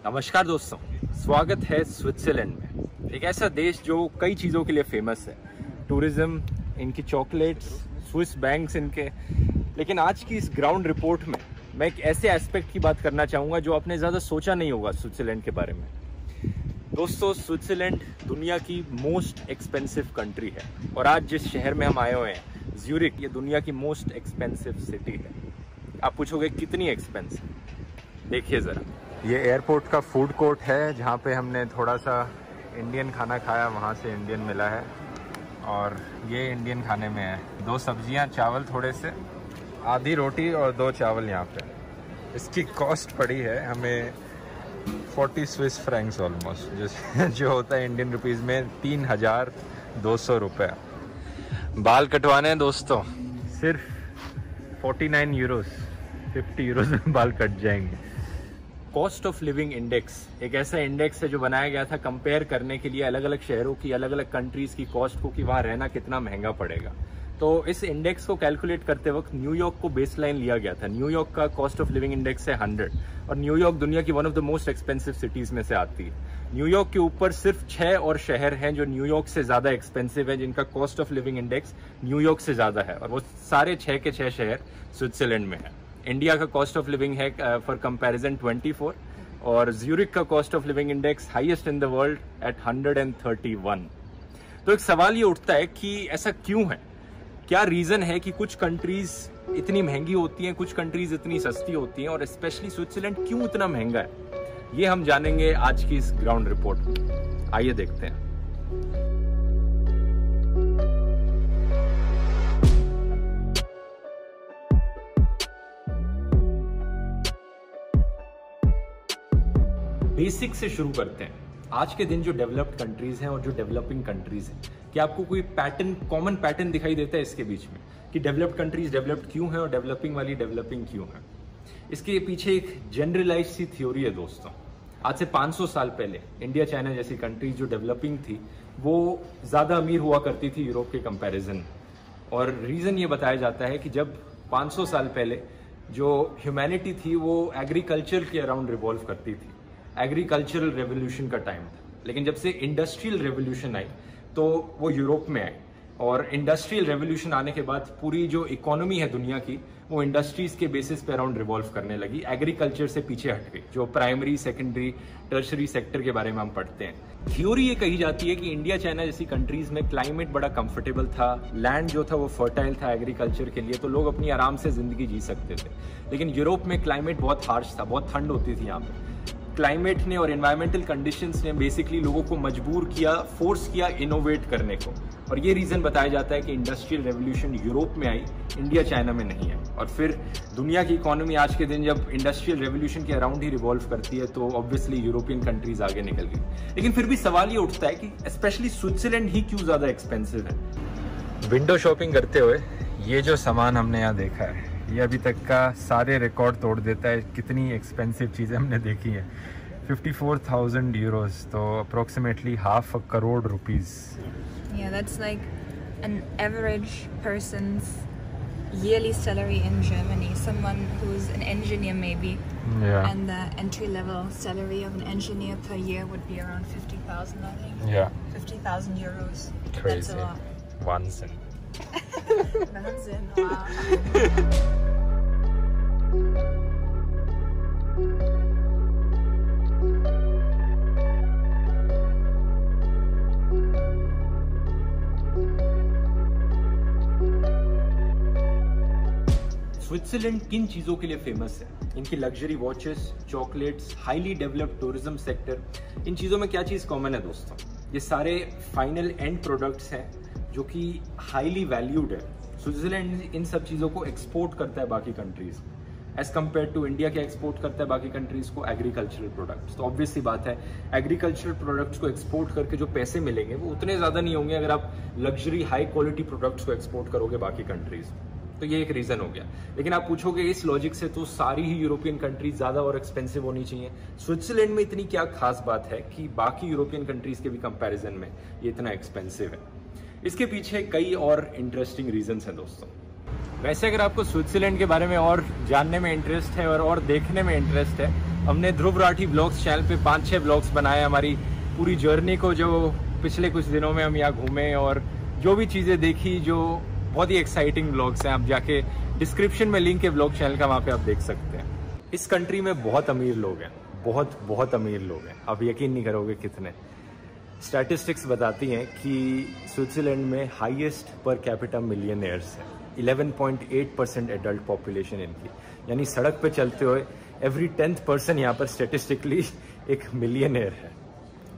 नमस्कार दोस्तों, स्वागत है स्विट्जरलैंड में। एक ऐसा देश जो कई चीज़ों के लिए फेमस है, टूरिज्म, इनकी चॉकलेट्स, स्विस बैंक्स इनके। लेकिन आज की इस ग्राउंड रिपोर्ट में मैं एक ऐसे एस्पेक्ट की बात करना चाहूँगा जो आपने ज़्यादा सोचा नहीं होगा स्विट्जरलैंड के बारे में। दोस्तों, स्विट्जरलैंड दुनिया की मोस्ट एक्सपेंसिव कंट्री है और आज जिस शहर में हम आए हुए हैं, ज्यूरिख, ये दुनिया की मोस्ट एक्सपेंसिव सिटी है। आप पूछोगे कितनी एक्सपेंसिव? देखिए ज़रा, ये एयरपोर्ट का फूड कोर्ट है जहाँ पे हमने थोड़ा सा इंडियन खाना खाया, वहाँ से इंडियन मिला है और ये इंडियन खाने में है 2 सब्जियाँ, चावल थोड़े से, आधी रोटी और 2 चावल यहाँ पे। इसकी कॉस्ट पड़ी है हमें 40 स्विस फ्रैंक्स ऑलमोस्ट, जो होता है इंडियन रुपीज़ में 3200 रुपये। बाल कटवाने हैं दोस्तों, सिर्फ 49 यूरोस, 50 यूरोस में बाल कट जाएंगे। कॉस्ट ऑफ लिविंग इंडेक्स एक ऐसा इंडेक्स है जो बनाया गया था कंपेयर करने के लिए अलग अलग शहरों की, अलग अलग कंट्रीज की कॉस्ट को, कि वहाँ रहना कितना महंगा पड़ेगा। तो इस इंडेक्स को कैलकुलेट करते वक्त न्यूयॉर्क को बेसलाइन लिया गया था। न्यूयॉर्क का कॉस्ट ऑफ लिविंग इंडेक्स है 100 और न्यूयॉर्क दुनिया की one of the most expensive cities में से आती है। न्यूयॉर्क के ऊपर सिर्फ 6 और शहर हैं जो न्यूयॉर्क से ज्यादा एक्सपेंसिव है, जिनका cost of living index New York से ज्यादा है, और वो सारे 6 के 6 शहर स्विट्जरलैंड में है। इंडिया का कॉस्ट ऑफ लिविंग है फॉर कंपैरिजन 24 और ज्यूरिख का cost of living index highest in the world at 131। तो एक सवाल ये उठता है कि ऐसा क्यों है? क्या रीजन है कि कुछ कंट्रीज इतनी महंगी होती हैं, कुछ कंट्रीज इतनी सस्ती होती हैं, और स्पेशली स्विट्जरलैंड क्यों इतना महंगा है? ये हम जानेंगे आज की इस ग्राउंड रिपोर्ट में। आइए देखते हैं। बेसिक से शुरू करते हैं। आज के दिन जो डेवलप्ड कंट्रीज हैं और जो डेवलपिंग कंट्रीज हैं, क्या आपको कोई पैटर्न, कॉमन पैटर्न दिखाई देता है इसके बीच में कि डेवलप्ड कंट्रीज डेवलप्ड क्यों है और डेवलपिंग वाली डेवलपिंग क्यों है? इसके पीछे एक जनरलाइज सी थ्योरी है दोस्तों। आज से 500 साल पहले इंडिया, चाइना जैसी कंट्रीज जो डेवलपिंग थी, वो ज्यादा अमीर हुआ करती थी यूरोप के कंपैरिजन। और रीजन ये बताया जाता है कि जब 500 साल पहले जो ह्यूमैनिटी थी वो एग्रीकल्चर के अराउंड रिवॉल्व करती थी। एग्रीकल्चरल रेवोल्यूशन का टाइम था, लेकिन जब से इंडस्ट्रियल रेवोल्यूशन आई तो वो यूरोप में आई, और इंडस्ट्रियल रेवोल्यूशन आने के बाद पूरी जो इकोनॉमी है दुनिया की, वो इंडस्ट्रीज के बेसिस पे अराउंड रिवॉल्व करने लगी, एग्रीकल्चर से पीछे हट गई, जो प्राइमरी, सेकेंडरी, टर्शरी सेक्टर के बारे में हम पढ़ते हैं। थ्योरी ये कही जाती है कि इंडिया, चाइना जैसी कंट्रीज में क्लाइमेट बड़ा कंफर्टेबल था, लैंड जो था वो फर्टाइल था एग्रीकल्चर के लिए, तो लोग अपनी आराम से जिंदगी जी सकते थे। लेकिन यूरोप में क्लाइमेट बहुत हार्श था, बहुत ठंड होती थी यहाँ पे। क्लाइमेट ने और एनवायरमेंटल कंडीशंस ने बेसिकली लोगों को मजबूर किया, फोर्स किया इनोवेट करने को, और ये रीजन बताया जाता है कि इंडस्ट्रियल रेवोल्यूशन यूरोप में आई, इंडिया, चाइना में नहीं है। और फिर दुनिया की इकोनॉमी आज के दिन जब इंडस्ट्रियल रेवोल्यूशन के अराउंड ही रिवॉल्व करती है, तो ऑब्वियसली यूरोपियन कंट्रीज आगे निकल गई। लेकिन फिर भी सवाल ये उठता है कि स्पेशली स्विट्जरलैंड ही क्यों ज्यादा एक्सपेंसिव है? विंडो शॉपिंग करते हुए ये जो सामान हमने यहाँ देखा है, ये अभी तक का सारे रिकॉर्ड तोड़ देता है। कितनी एक्सपेंसिव चीज़ें हमने देखी हैं। 54,000 यूरोस, तो approximately ½ crore rupees. Yeah, that's like an average person's yearly salary in Germany. Someone who's an engineer maybe. Yeah. And the entry level salary of an engineer per year would be around 50,000, I think. Yeah. 50,000 euros. Crazy. That's a lot. Wahnsinn. Wahnsinn, wow. Switzerland किन चीज़ों के लिए famous है? इनकी luxury watches, chocolates, highly developed tourism sector. इन चीज़ों में क्या चीज़ कॉमन है दोस्तों? ये सारे फाइनल एंड प्रोडक्ट्स हैं जो कि हाईली वैल्यूड है। स्विट्जरलैंड इन सब चीज़ों को एक्सपोर्ट करता है बाकी कंट्रीज में, एज कम्पेयर टू इंडिया क्या एक्सपोर्ट करता है बाकी कंट्रीज को? Agricultural products. तो ऑब्वियसली बात है, एग्रीकल्चरल प्रोडक्ट्स को एक्सपोर्ट करके जो पैसे मिलेंगे वो उतने ज़्यादा नहीं होंगे अगर आप लग्जरी हाई क्वालिटी प्रोडक्ट्स को एक्सपोर्ट करोगे बाकी कंट्रीज। तो ये एक रीजन हो गया। लेकिन आप पूछोगे इस लॉजिक से तो सारी ही यूरोपियन कंट्रीज ज्यादा और एक्सपेंसिव होनी चाहिए। स्विट्जरलैंड में इतनी क्या खास बात है कि बाकी यूरोपियन कंट्रीज के भी कंपैरिजन में ये इतना एक्सपेंसिव है? इसके पीछे कई और इंटरेस्टिंग रीजंस हैं दोस्तों। वैसे अगर आपको स्विट्जरलैंड के बारे में और जानने में इंटरेस्ट है और देखने में इंटरेस्ट है, हमने ध्रुव राठी ब्लॉग्स चैनल पे 5-6 ब्लॉग्स बनाए हमारी पूरी जर्नी को, जो पिछले कुछ दिनों में हम यहाँ घूमे और जो भी चीज़ें देखी, जो बहुत ही एक्साइटिंग ब्लॉग्स हैं। आप जाके डिस्क्रिप्शन में लिंक है ब्लॉग चैनल का, वहाँ पे आप देख सकते हैं। इस कंट्री में बहुत अमीर लोग हैं, बहुत अमीर लोग हैं। आप यकीन नहीं करोगे कितने। स्टैटिस्टिक्स बताती हैं कि स्विट्जरलैंड में हाईएस्ट पर कैपिटा मिलियनेयर्स है। 11.8% एडल्ट पॉपुलेशन इनकी, यानी सड़क पे चलते हुए एवरी 10th पर्सन यहाँ पर स्टेटिस्टिकली एक मिलियनेयर है।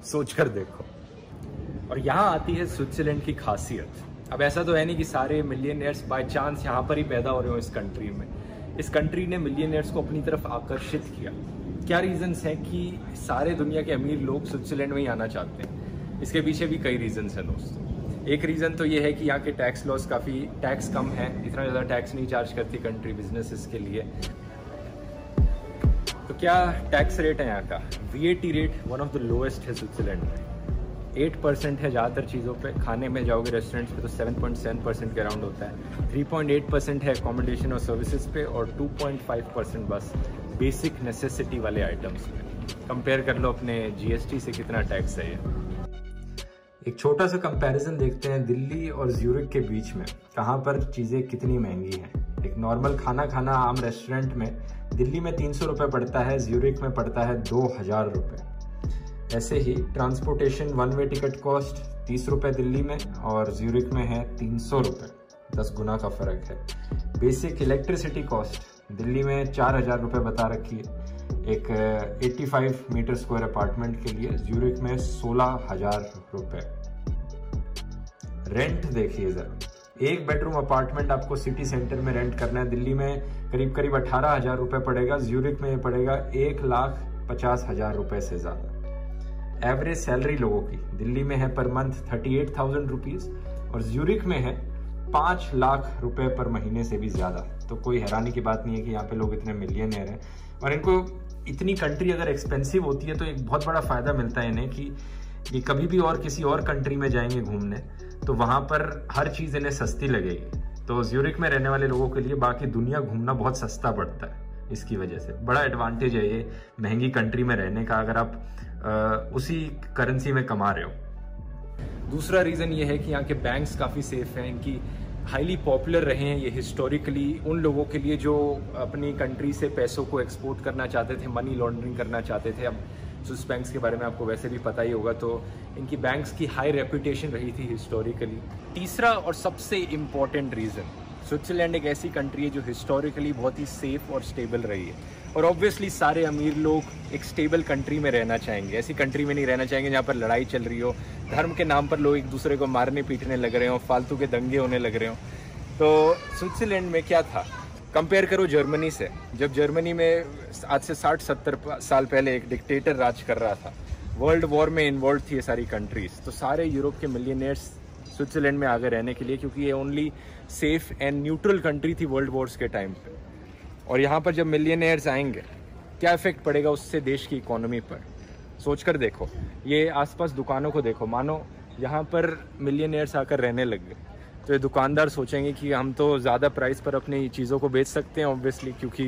सोच कर देखो। और यहाँ आती है स्विट्जरलैंड की खासियत। अब ऐसा तो है नहीं कि सारे मिलियनेयर्स बाय चांस यहाँ पर ही पैदा हो रहे हो इस कंट्री में। इस कंट्री ने मिलियनेयर्स को अपनी तरफ आकर्षित किया। क्या रीजंस हैं कि सारे दुनिया के अमीर लोग स्विट्जरलैंड में ही आना चाहते हैं? इसके पीछे भी कई रीजंस हैं दोस्तों। एक रीज़न तो ये है कि यहाँ के टैक्स लॉस काफ़ी टैक्स कम है, इतना ज़्यादा टैक्स नहीं चार्ज करती कंट्री बिजनेसेस के लिए। तो क्या टैक्स रेट है यहाँ का? VAT rate one of the lowest है स्विट्जरलैंड में। 8% है ज़्यादातर चीज़ों पे। खाने में जाओगे रेस्टोरेंट्स पे तो 7.7% के अराउंड होता है। 3.8% है अकोमोडेशन और सर्विसेज पे, और 2.5% बस बेसिक नेसेसिटी वाले आइटम्स पे। कंपेयर कर लो अपने GST से कितना टैक्स है ये। एक छोटा सा कंपैरिजन देखते हैं दिल्ली और ज्यूरिख के बीच में, कहाँ पर चीज़ें कितनी महंगी हैं। एक नॉर्मल खाना खाना आम रेस्टोरेंट में दिल्ली में 300 रुपये पड़ता है, ज्यूरिख में पड़ता है 2000 रुपये। ऐसे ही transportation one way ticket cost 30 रुपये दिल्ली में और ज्यूरिख में है 300 रुपये, 10 गुना का फ़र्क है। बेसिक इलेक्ट्रिसिटी कॉस्ट दिल्ली में 4000 रुपये बता रखी है एक 85 मीटर स्क्वायर अपार्टमेंट के लिए, ज्यूरिख में 16,000 रुपये। रेंट देखिए ज़रा, एक बेडरूम अपार्टमेंट आपको सिटी सेंटर में रेंट करना है, दिल्ली में करीब 18,000 रुपये पड़ेगा, ज्यूरिख में पड़ेगा 1,50,000 रुपये से ज़्यादा। एवरेज सैलरी लोगों की दिल्ली में है पर मंथ 38,000 रुपीज़ और ज्यूरिख में है 5 लाख रुपए पर महीने से भी ज़्यादा। तो कोई हैरानी की बात नहीं है कि यहाँ पे लोग इतने मिलियनेयर हैं। और इनको इतनी कंट्री अगर एक्सपेंसिव होती है तो एक बहुत बड़ा फ़ायदा मिलता है इन्हें कि ये कभी भी और किसी और कंट्री में जाएंगे घूमने तो वहाँ पर हर चीज़ इन्हें सस्ती लगेगी। तो ज्यूरिख में रहने वाले लोगों के लिए बाकी दुनिया घूमना बहुत सस्ता पड़ता है। इसकी वजह से बड़ा एडवांटेज है ये महंगी कंट्री में रहने का, अगर आप उसी करेंसी में कमा रहे हो। दूसरा रीज़न ये है कि यहाँ के बैंक्स काफ़ी सेफ हैं, इनकी हाईली पॉपुलर रहे हैं ये हिस्टोरिकली उन लोगों के लिए जो अपनी कंट्री से पैसों को एक्सपोर्ट करना चाहते थे, मनी लॉन्ड्रिंग करना चाहते थे। अब स्विस बैंक्स के बारे में आपको वैसे भी पता ही होगा, तो इनकी बैंक्स की हाई रेपुटेशन रही थी हिस्टोरिकली। तीसरा और सबसे इम्पॉर्टेंट रीज़न, स्विट्जरलैंड एक ऐसी कंट्री है जो हिस्टोरिकली बहुत ही सेफ और स्टेबल रही है। और ऑब्वियसली सारे अमीर लोग एक स्टेबल कंट्री में रहना चाहेंगे, ऐसी कंट्री में नहीं रहना चाहेंगे जहाँ पर लड़ाई चल रही हो, धर्म के नाम पर लोग एक दूसरे को मारने पीटने लग रहे हो, फालतू के दंगे होने लग रहे हो। तो स्विट्जरलैंड में क्या था, कंपेयर करो जर्मनी से। जब जर्मनी में आज से 60-70 साल पहले एक डिक्टेटर राज कर रहा था, वर्ल्ड वॉर में इन्वॉल्व थी ये सारी कंट्रीज, तो सारे यूरोप के मिलियनेयर्स स्विट्जरलैंड में आगे रहने के लिए, क्योंकि ये only safe and neutral country थी वर्ल्ड वॉर्स के टाइम पे। और यहाँ पर जब मिलियनेयर्स आएंगे क्या इफेक्ट पड़ेगा उससे देश की इकोनॉमी पर, सोच कर देखो। ये आसपास दुकानों को देखो, मानो यहाँ पर मिलियनेयर्स आकर रहने लग गए तो ये दुकानदार सोचेंगे कि हम तो ज़्यादा प्राइस पर अपनी चीज़ों को बेच सकते हैं ऑब्वियसली, क्योंकि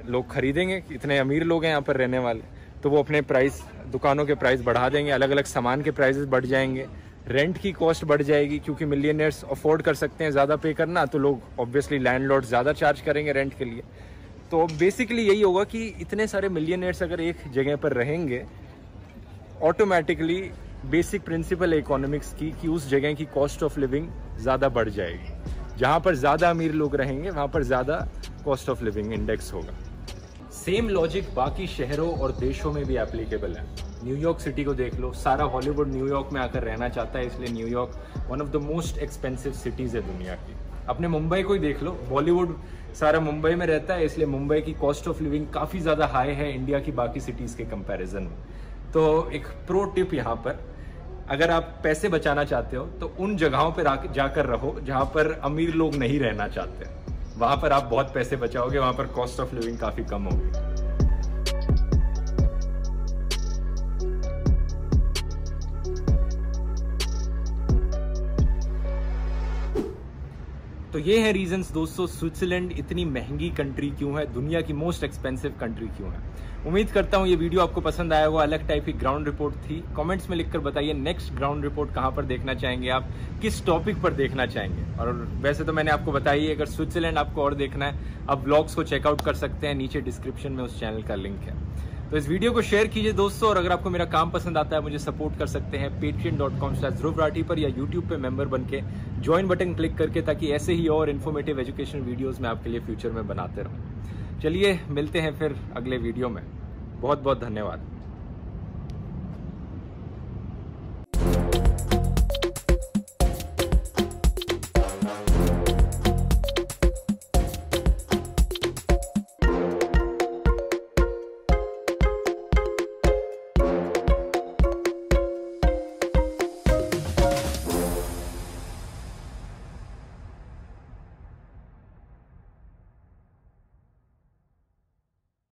लोग खरीदेंगे, इतने अमीर लोग हैं यहाँ पर रहने वाले, तो वो अपने प्राइस, दुकानों के प्राइस बढ़ा देंगे, अलग अलग सामान के प्राइसेस बढ़ जाएंगे, रेंट की कॉस्ट बढ़ जाएगी, क्योंकि मिलियनेयर्स अफोर्ड कर सकते हैं ज़्यादा पे करना, तो लोग ऑब्वियसली लैंडलॉर्ड ज़्यादा चार्ज करेंगे रेंट के लिए। तो बेसिकली यही होगा कि इतने सारे मिलियनेयर्स अगर एक जगह पर रहेंगे, ऑटोमेटिकली बेसिक प्रिंसिपल है इकोनॉमिक्स की कि उस जगह की कॉस्ट ऑफ लिविंग ज़्यादा बढ़ जाएगी। जहाँ पर ज़्यादा अमीर लोग रहेंगे वहाँ पर ज़्यादा कॉस्ट ऑफ लिविंग इंडेक्स होगा। सेम लॉजिक बाकी शहरों और देशों में भी एप्लीकेबल है। न्यूयॉर्क सिटी को देख लो, सारा हॉलीवुड न्यूयॉर्क में आकर रहना चाहता है, इसलिए New York one of the most expensive cities है दुनिया की। अपने मुंबई को ही देख लो, बॉलीवुड सारा मुंबई में रहता है, इसलिए मुंबई की कॉस्ट ऑफ लिविंग काफ़ी ज़्यादा हाई है इंडिया की बाकी सिटीज़ के कंपैरिजन में। तो एक प्रो टिप यहाँ पर, अगर आप पैसे बचाना चाहते हो तो उन जगहों पर जाकर रहो जहाँ पर अमीर लोग नहीं रहना चाहते, वहाँ पर आप बहुत पैसे बचाओगे, वहाँ पर कॉस्ट ऑफ लिविंग काफ़ी कम होगी। तो ये है रीजंस दोस्तों, स्विट्जरलैंड इतनी महंगी कंट्री क्यों है, दुनिया की मोस्ट एक्सपेंसिव कंट्री क्यों है। उम्मीद करता हूँ ये वीडियो आपको पसंद आया होगा। अलग टाइप की ग्राउंड रिपोर्ट थी। कमेंट्स में लिखकर बताइए नेक्स्ट ग्राउंड रिपोर्ट कहाँ पर देखना चाहेंगे आप, किस टॉपिक पर देखना चाहेंगे। और वैसे तो मैंने आपको बताई, अगर स्विट्जरलैंड आपको और देखना है आप व्लॉग्स को चेकआउट कर सकते हैं, नीचे डिस्क्रिप्शन में उस चैनल का लिंक है। तो इस वीडियो को शेयर कीजिए दोस्तों, और अगर आपको मेरा काम पसंद आता है मुझे सपोर्ट कर सकते हैं patreon.com/ध्रुव राठी पर, या यूट्यूब पे मेंबर बन के ज्वाइन बटन क्लिक करके, ताकि ऐसे ही और इन्फॉर्मेटिव एजुकेशन वीडियोस मैं आपके लिए फ्यूचर में बनाते रहूं। चलिए मिलते हैं फिर अगले वीडियो में। बहुत बहुत धन्यवाद।